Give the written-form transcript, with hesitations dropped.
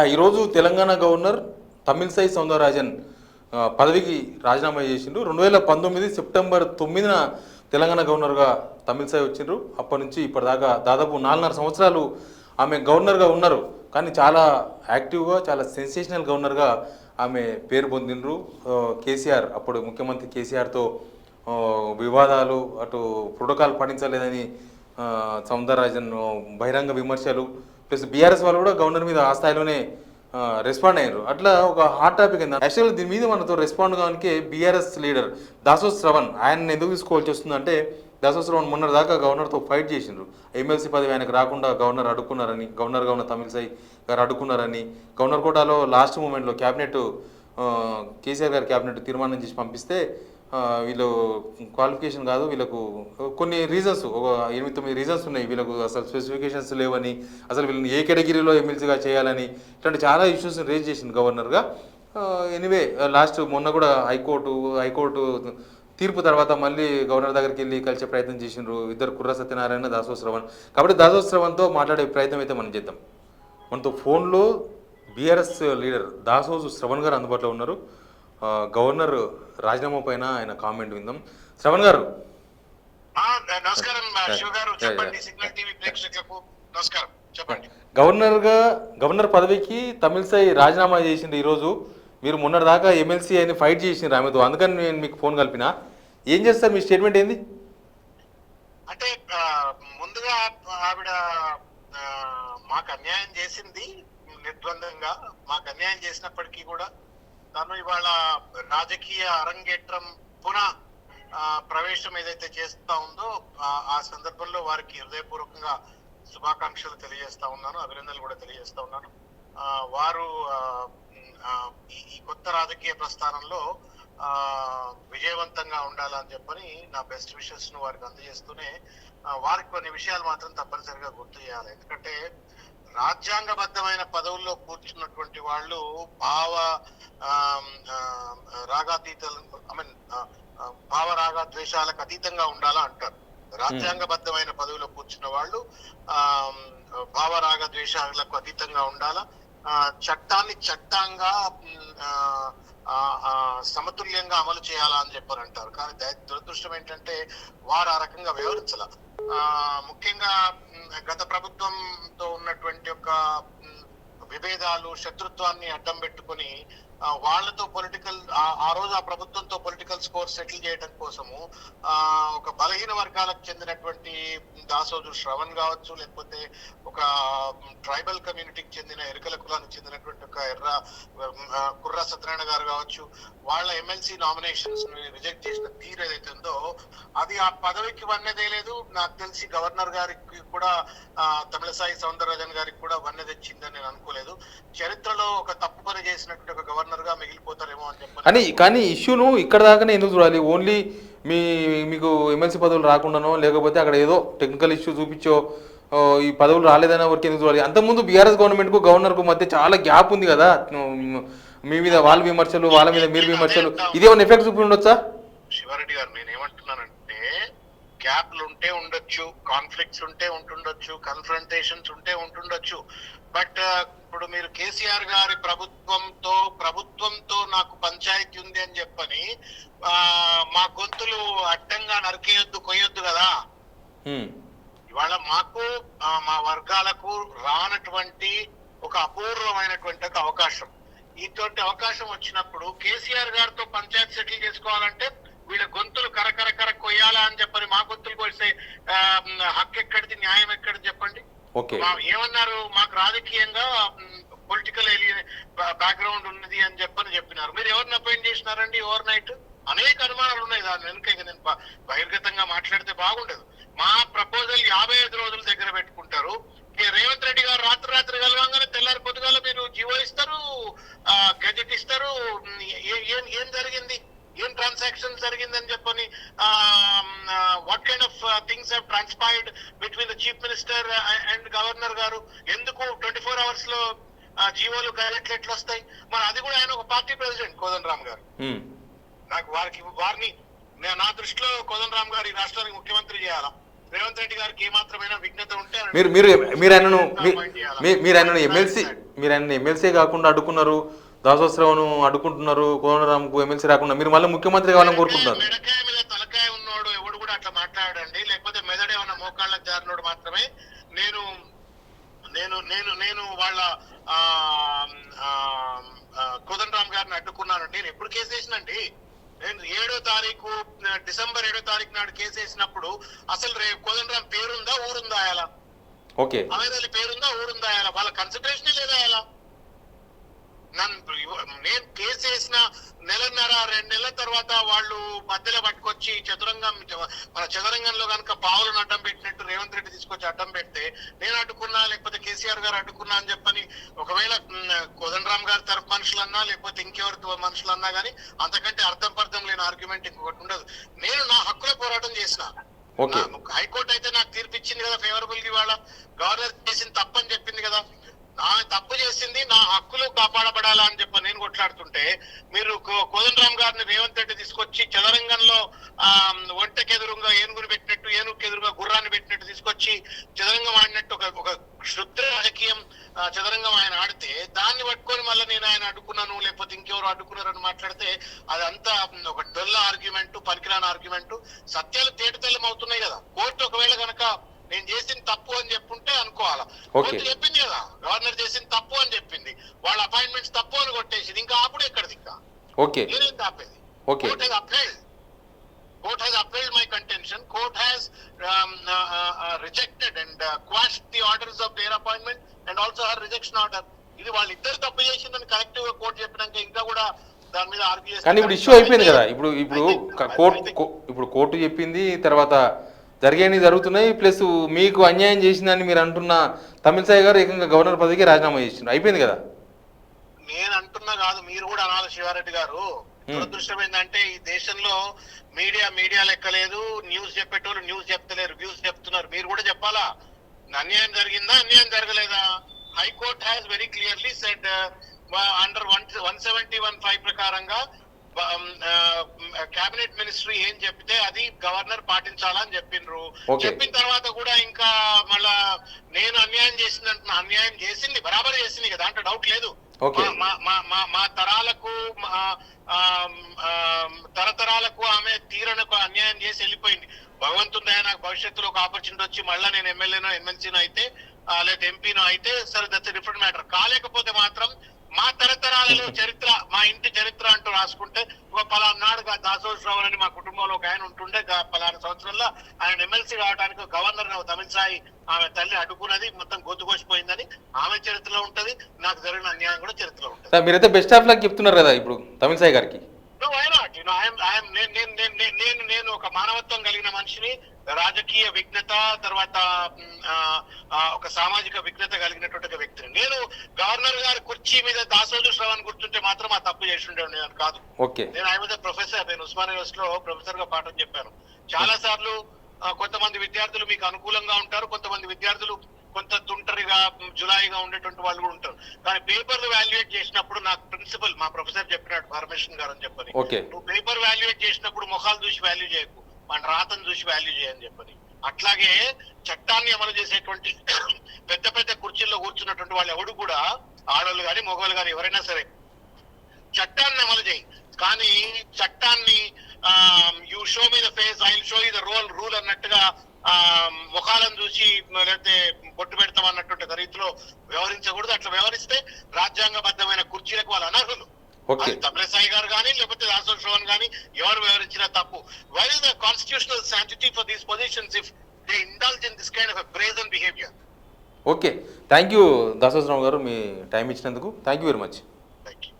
ఈరోజు తెలంగాణ గవర్నర్ తమిళసై సౌందరరాజన్ పదవికి రాజీనామా చేసిండ్రు. 2019 సెప్టెంబర్ 9న తెలంగాణ గవర్నర్గా తమిళసై వచ్చిండ్రు. అప్పటి నుంచి ఇప్పటిదాకా దాదాపు 4.5 సంవత్సరాలు ఆమె గవర్నర్గా ఉన్నారు. కానీ చాలా యాక్టివ్గా, చాలా సెన్సేషనల్ గవర్నర్గా ఆమె పేరు పొందిండ్రు. కేసీఆర్, అప్పుడు ముఖ్యమంత్రి కేసీఆర్తో వివాదాలు, అటు ప్రోటోకాల్ పాటించలేదని సౌందరరాజన్ బహిరంగ విమర్శలు, ప్లస్ బీఆర్ఎస్ వాళ్ళు కూడా గవర్నర్ మీద ఆ స్థాయిలోనే రెస్పాండ్ అయ్యారు. అట్లా ఒక హాట్ టాపిక్ అయింది. యాక్చువల్గా దీని మీద మనతో రెస్పాండ్ కావడానికి బీఆర్ఎస్ లీడర్ దాసో శ్రవణ్, ఆయన ఎందుకు తీసుకోవాల్సి వస్తుందంటే, దాసో శ్రవణ్ మొన్నటి దాకా గవర్నర్తో ఫైట్ చేసిండ్రు. ఎమ్మెల్సీ పదవి ఆయనకు రాకుండా గవర్నర్ అడ్డుకున్నారని, గవర్నర్గా ఉన్న తమిళసై గారు అడ్డుకున్నారని, గవర్నర్ కోటాలో లాస్ట్ మూమెంట్లో క్యాబినెట్ కేసీఆర్ గారి క్యాబినెట్ తీర్మానం చేసి పంపిస్తే వీళ్ళు క్వాలిఫికేషన్ కాదు, వీళ్ళకు కొన్ని రీజన్స్, ఒక 8-9 రీజన్స్ ఉన్నాయి, వీళ్ళకు అసలు స్పెసిఫికేషన్స్ లేవని, అసలు వీళ్ళని ఏ కేటగిరీలో ఎమ్మెల్సీగా చేయాలని, ఇట్లాంటి చాలా ఇష్యూస్ రేజ్ చేసింది గవర్నర్గా. ఎనీవే లాస్ట్ మొన్న కూడా హైకోర్టు తీర్పు తర్వాత మళ్ళీ గవర్నర్ దగ్గరికి వెళ్ళి కలిసే ప్రయత్నం చేసిండ్రు ఇద్దరు, కుర్ర సత్యనారాయణ, దాసో శ్రవణ్. కాబట్టి దాసో శ్రవణ్తో మాట్లాడే ప్రయత్నం అయితే మనం చేద్దాం. మనతో ఫోన్లో బీఆర్ఎస్ లీడర్ దాసో శ్రవణ్ గారు అందుబాటులో ఉన్నారు. గవర్నర్ రాజీనామా పైన ఆయన కామెంట్ విందాం. శ్రవణ్ గారు నమస్కారం. నమస్కారం, చెప్పండి. గవర్నర్ పదవికి తమిళసై రాజీనామా చేసిండు ఈరోజు. మీరు మొన్నటి దాకా ఎమ్మెల్సీ అని ఫైట్ చేసిండ్రు ఆమెతో, అందుకని నేను మీకు ఫోన్ కలిపిన. ఏం చేస్తారు, మీ స్టేట్మెంట్ ఏంది? అంటే ముందుగా ఆవిడ మాకు అన్యాయం చేసింది, నిర్ద్వందంగా మాకు అన్యాయం చేసినప్పటికీ కూడా తను ఇవాళ రాజకీయ అరంగేట్రం పునః ప్రవేశం ఏదైతే చేస్తా ఉందో ఆ సందర్భంలో వారికి హృదయపూర్వకంగా శుభాకాంక్షలు తెలియజేస్తా ఉన్నాను, అభినందనలు కూడా తెలియజేస్తా ఉన్నాను. వారు ఈ కొత్త రాజకీయ ప్రస్థానంలో విజయవంతంగా ఉండాలని చెప్పని నా బెస్ట్ విషెస్ ను వారికి అందజేస్తూనే వారికి కొన్ని విషయాలు మాత్రం తప్పనిసరిగా గుర్తు చేయాలి. ఎందుకంటే రాజ్యాంగబద్ధమైన పదవుల్లో కూర్చున్నటువంటి వాళ్ళు భావ రాగద్వేషాలకు అతీతంగా ఉండాలా అంటారు. రాజ్యాంగబద్ధమైన పదవిలో కూర్చున్న వాళ్ళు భావ రాగద్వేషాలకు అతీతంగా ఉండాలా, చట్టాన్ని చట్టంగా సమతుల్యంగా అమలు చేయాలా అని చెప్పని అంటారు. కానీ దురదృష్టం ఏంటంటే వారు ఆ రకంగా వ్యవహరించాల. ముఖ్యంగా గత ప్రభుత్వంతో ఉన్నటువంటి ఒక విభేదాలు, శత్రుత్వాన్ని అడ్డం పెట్టుకుని వాళ్లతో పొలిటికల్ ఆ రోజు ఆ ప్రభుత్వంతో పొలిటికల్ స్కోర్ సెటిల్ చేయడం కోసము ఒక బలహీన వర్గాలకు చెందినటువంటి దాసోజు శ్రవణ్ కావచ్చు, లేకపోతే ఒక ట్రైబల్ కమ్యూనిటీకి చెందిన ఎరుకల కులానికి చెందినటువంటి ఒక కుర్ర సత్యనారాయణ గారు కావచ్చు, వాళ్ళ ఎమ్మెల్సీ నామినేషన్స్ ని రిజెక్ట్ చేసిన తీరు ఏదైతే ఉందో అది ఆ పదవికి వన్నెదే లేదు. నాకు తెలిసి గవర్నర్ గారికి కూడా తమిళసై సౌందరరాజన్ గారికి కూడా వన్నె తెచ్చిందని నేను అనుకోలేదు. చరిత్రలో ఒక తప్పు పని చేసినటువంటి ఒక గవర్నర్ గా మిగిలిపోతారేమో అని చెప్పి. కానీ ఇష్యూను ఇక్కడ దాకానే ఎందుకు చూడాలి? ఓన్లీ మీకు ఎమ్మెల్సీ పదవులు రాకుండానో, లేకపోతే అక్కడ ఏదో టెక్నికల్ ఇష్యూ చూపించో ఈ పదవులు రాలేదనే వరకు ఎందుకు చూడాలి? అంతకుముందు బీఆర్ఎస్ గవర్నమెంట్కు గవర్నర్కు మధ్య చాలా గ్యాప్ ఉంది కదా, మీ మీద వాళ్ళ విమర్శలు, వాళ్ళ మీద మీరు విమర్శలు, ఇదేమన్నా ఎఫెక్ట్ చూపి ఉండొచ్చా? శివారెడ్డి గారు, నేను ఏమంటున్నానంటే గ్యాప్లు ఉంటే ఉండొచ్చు, కాన్ఫ్లిక్ట్స్ ఉంటే ఉంటుండొచ్చు, కన్ఫ్రంటేషన్స్ ఉంటే ఉంటుండొచ్చు. బట్ ఇప్పుడు మీరు కేసీఆర్ గారి ప్రభుత్వంతో నాకు పంచాయతీ ఉంది అని చెప్పని మా గొంతులు అడ్డంగా నరికేయొద్దు, కొయ్యొద్దు కదా. ఇవాళ మాకు మా వర్గాలకు రానటువంటి ఒక అపూర్వమైనటువంటి ఒక అవకాశం, ఇటువంటి అవకాశం వచ్చినప్పుడు కేసీఆర్ గారితో పంచాయతీ సెటిల్ చేసుకోవాలంటే వీళ్ళ గొంతులు కర కొయ్యాలా అని చెప్పని మా గొంతులు కొలిసే హక్కు ఎక్కడిది, న్యాయం ఎక్కడిది చెప్పండి. ఏమన్నారు, మాకు రాజకీయంగా పొలిటికల్ బ్యాక్గ్రౌండ్ ఉన్నది అని చెప్పినారు. మీరు ఎవరిని అపాయింట్ చేసినారండి ఓవర్ నైట్? అనేక అనుమానాలు ఉన్నాయి దాని వెనుక. నేను బహిర్గతంగా మాట్లాడితే బాగుండదు. మా ప్రపోజల్ 55 రోజుల దగ్గర పెట్టుకుంటారు. రేవంత్ రెడ్డి గారు రాత్రి కలవంగానే తెల్లారి పొద్దుగాల మీరు జీవో ఇస్తారు, గెజెట్ ఇస్తారు. ఏం జరిగింది, ఏం ట్రాన్సాక్షన్ జరిగిందని చెప్పని, what kind of things have transpired between the chief minister and governor గారు? ఎందుకు 24 hours లో జీవోలు గెజెట్లు ఎట్లా వస్తాయి? మరి అది కూడా ఆయన ఒక పార్టీ ప్రెసిడెంట్ కోదండరామ్ గారు. నాకు వారిని నా దృష్టిలో కోదండరామ్ గారు ఈ రాష్ట్రానికి ముఖ్యమంత్రి చేయాలా. రేవంత్ రెడ్డి గారికి ఏమాత్రమైనా విఘ్నత ఉంటే మీరు మీరు మీరు ఆయనను appoint చేయాలా? మీరు ఆయనను ఎమ్మెల్సీ మీరు ఆయనను ఎమ్మెల్సీ కాకుండా అడ్డుకున్నారు, దాసోత్సవం అడ్డుకుంటున్నారు, కోదండరాంకు ఎమ్మెల్సీ రాకుండా మీరు మళ్ళీ ముఖ్యమంత్రి కావాలని కోరుకుంటున్నారు. మెడకాయ మీద తలకాయ ఉన్నోడు ఎవడు కూడా అట్లా మాట్లాడండి, లేకపోతే మెదడే ఉన్న మోకాళ్ళకు జారినోడు మాత్రమే. నేను నేను నేను నేను వాళ్ళ కోదండరామ్ గారిని అడ్డుకున్నానండి. నేను ఎప్పుడు కేసు వేసినండి? నేను 7వ తారీఖు డిసెంబర్ 7వ తారీఖు నాడు కేసు వేసినప్పుడు అసలు కోదండరామ్ పేరుందా ఊరుందా అలా? ఓకే, అవేదాలి పేరుందా ఊరుందా అలా? వాళ్ళ కన్సిడరేషన్ లేదా అలా? నేను కేసు వేసిన 1.5-2 నెలల తర్వాత వాళ్ళు మధ్యలో పట్టుకొచ్చి మన చదరంగంలో కనుక పావులను అడ్డం పెట్టినట్టు రేవంత్ రెడ్డి తీసుకొచ్చి అడ్డం పెడితే నేను అడ్డుకున్నా, లేకపోతే కేసీఆర్ గారు అడ్డుకున్నా అని చెప్పని ఒకవేళ కోదండరామ్ గారి తరఫు మనుషులన్నా లేకపోతే ఇంకెవరి మనుషులన్నా కానీ అంతకంటే అర్థం పర్థం లేని ఆర్గ్యుమెంట్ ఇంకొకటి ఉండదు. నేను నా హక్కుల పోరాటం చేసిన. హైకోర్టు అయితే నాకు తీర్పు ఇచ్చింది కదా ఫేవరబుల్ గా. ఇవాళ గవర్నర్ చేసింది తప్పని చెప్పింది కదా. తప్పు చేసింది, నా హక్కులు కాపాడబడాలా అని చెప్పి నేను కొట్లాడుతుంటే మీరు కోదండరామ్ గారిని రేవంత్ రెడ్డి తీసుకొచ్చి చదరంగంలో ఒంటకెదురుగా ఏనుగుని పెట్టినట్టు, ఏనుగుకి ఎదురుగా గుర్రాన్ని పెట్టినట్టు తీసుకొచ్చి చదరంగం ఆడినట్టు ఒక క్షుద్ర రాజకీయం చదరంగం ఆయన ఆడితే దాన్ని పట్టుకొని మళ్ళీ నేను ఆయన అడ్డుకున్నాను లేకపోతే ఇంకెవరు అడ్డుకున్నారని మాట్లాడితే అదంతా ఒక డొల్ల ఆర్గ్యుమెంట్, పనికిరాని ఆర్గ్యుమెంట్. సత్యాలు తేటతెల్లం అవుతున్నాయి కదా. కోర్టు ఒకవేళ కనుక నేను చేసింది తప్పు అని చెప్పుంటే అనుకోవాలా. కోర్టు చెప్పింది కదా గవర్నర్ చేసింది తప్పు అని చెప్పింది, వాళ్ళ అపాయింట్మెంట్స్ తప్పు అని కొట్టేసింది. ఇంకా ఆపుడు ఎక్కడిది? ఇంకా నేనేం ఆపేది? Court has upheld my contention. Court has rejected and quashed the orders of their appointment and also her rejection order. ఇది వాళ్ళిద్దరు తప్పు చేసిందని కరెక్టివ్ గా కోర్టు చెప్పినాక ఇంకా కూడా దాని మీద ఆర్గ్యూ చేసి, కానీ ఇప్పుడు ఇష్యూ అయిపోయింది కదా. ఇప్పుడు కోర్టు చెప్పింది, తర్వాత జరిగేవి జరుగుతున్నాయి. ప్లస్ మీకు అన్యాయం చేసిందని మీరు అంటున్న తమిళసాయి గారు ఏకంగా గవర్నర్ పదవికి రాజీనామా చేసిండు. అయిపోయింది కదా. నేను అంటున్నా కాదు, మీరు కూడా అనాలి శివారెడ్డి గారు. దురదృష్టం ఏంటంటే ఈ దేశంలో మీడియా లెక్కలేదు. న్యూస్ చెప్పేటోళ్ళు న్యూస్ చెప్తలేరు, వ్యూస్ చెప్తున్నారు. మీరు కూడా చెప్పాలా, అన్యాయం జరిగిందా అన్యాయం జరగలేదా? High court has very clearly said under 171(5) ప్రకారంగా కేబినెట్ మినిస్ట్రీ ఏం చెప్తే అది గవర్నర్ పాటించాలని చెప్పిండ్రు. చెప్పిన తర్వాత కూడా ఇంకా మళ్ళా నేను అన్యాయం చేసిందంటున్నా. అన్యాయం చేసింది, బరాబర్ చేసింది కదా, దాంట్లో డౌట్ లేదు. మా తరతరాలకు ఆమె తీరనకు అన్యాయం చేసి వెళ్ళిపోయింది. భగవంతుడు నాకు భవిష్యత్తులో ఒక ఆపర్చునిటీ వచ్చి మళ్ళా నేను ఎమ్మెల్యేనో ఎమ్మెల్సీనో అయితే లేదా ఎంపీనో అయితే సరే, దట్స్ డిఫరెంట్ మ్యాటర్. కాలేకపోతే మాత్రం మా తరతరాలలో చరిత్ర, మా ఇంటి చరిత్ర అంటూ రాసుకుంటే ఒక పలానాడు దాసోత్సవం అని మా కుటుంబంలో ఒక ఆయన ఉంటుండే, పలానా సంవత్సరంలో ఆయన ఎమ్మెల్సీ కావడానికి గవర్నర్ తమిళసాయి ఆమె తల్లి అడ్డుకున్నది, మొత్తం గొంతుకొచ్చిపోయిందని ఆమె చరిత్రలో ఉంటది. నాకు జరిగిన అన్యాయం కూడా చరిత్రలో ఉంటుంది. మీరైతే బెస్ట్ ఆఫ్ లక్ చెప్తున్నారు కదా ఇప్పుడు తమిళసాయి గారికి. నేను ఒక మానవత్వం కలిగిన మనిషిని, రాజకీయ విఘ్నత తర్వాత ఒక సామాజిక విఘ్నత కలిగినటువంటి వ్యక్తిని. నేను గవర్నర్ గారి కుర్చీ మీద దాసోజు శ్రవణ్ కూర్చుంటే మాత్రం ఆ తప్పు చేసి ఉండేవాడిని కాదు. నేను ఆయన ప్రొఫెసర్, నేను ఉస్మానియా యూనివర్సిటీలో ప్రొఫెసర్ గా పాఠం చెప్పాను. చాలా సార్లు కొంతమంది విద్యార్థులు మీకు అనుకూలంగా ఉంటారు, కొంతమంది విద్యార్థులు కొంత తుంటరిగా జులాయిగా ఉండేటువంటి వాళ్ళు కూడా ఉంటారు. కానీ పేపర్లు వాల్యుయేట్ చేసినప్పుడు నాకు ప్రిన్సిపల్ మా ప్రొఫెసర్ చెప్పినాడు, పరమేశ్వరన్ గారు అని చెప్పని, నువ్వు పేపర్ వాల్యుయేట్ చేసినప్పుడు ముఖాలు చూసి వాల్యూ చేయకు, మన రాతను చూసి వాల్యూ చేయని చెప్పని. అట్లాగే చట్టాన్ని అమలు చేసేటువంటి పెద్ద పెద్ద కుర్చీల్లో కూర్చున్నటువంటి వాళ్ళు ఎవడు కూడా, ఆడవాళ్ళు కానీ మగవాళ్ళు కానీ ఎవరైనా సరే, చట్టాన్ని అమలు చేయి. కానీ చట్టాన్ని you show me the face, I will show you the rule అన్నట్టుగా ముఖాలను చూసి లేకపోతే బొట్టు పెడతాం అన్నటువంటి రీతిలో వ్యవహరించకూడదు. అట్లా వ్యవహరిస్తే రాజ్యాంగబద్ధమైన కుర్చీలకు వాళ్ళు అనర్హులు. తమిళసాయి గారు కానీ లేకపోతే దాసోజు శ్రవణ్ కానీ ఎవరు వ్యవహరించినా తప్పు. Where is the constitutional sanctity for these positions if they indulge in this kind of a brazen behavior? Okay, thank you Dasoju Shravan గారు, మీ టైం ఇచ్చినందుకు thank you very much. Thank you.